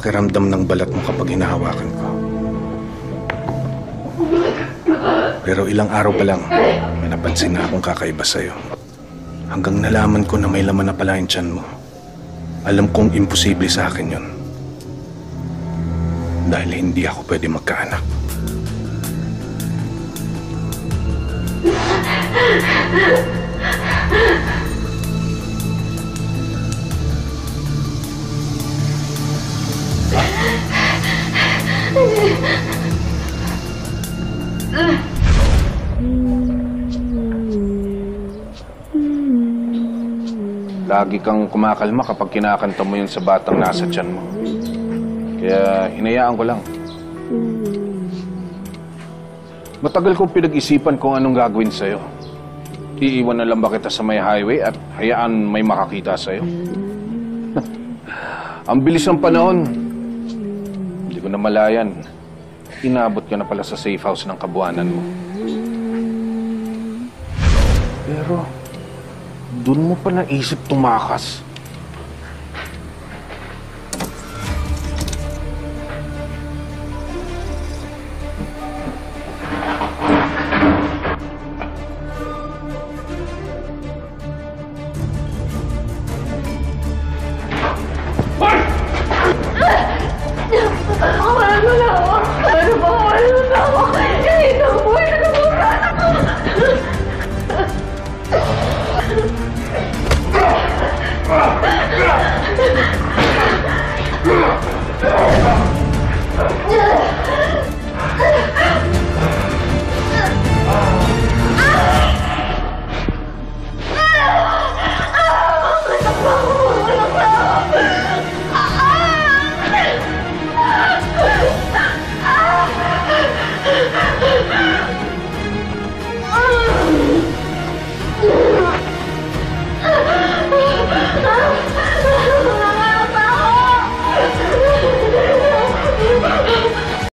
pakiramdam ng balat mo kapag hinahawakan ko. Pero ilang araw pa lang, may napansin na akong kakaiba sa'yo. Hanggang nalaman ko na may laman na pala yung tiyan mo. Alam kong imposible sa akin yun. Dahil hindi ako pwede magkaanak. Lagi kang kumakalma kapag kinakanta mo yun sa batang nasa tiyan mo. Kaya hinayaan ko lang. Matagal kong pinag-isipan kung anong gagawin sa'yo. Iiwan na lang ba kita sa may highway at hayaan may makakita sa'yo? Ang bilis ng panahon. Hindi ko na malayan. Inabot ka na pala sa safe house ng kabuhanan mo. Pero, doon mo pa naisip tumakas.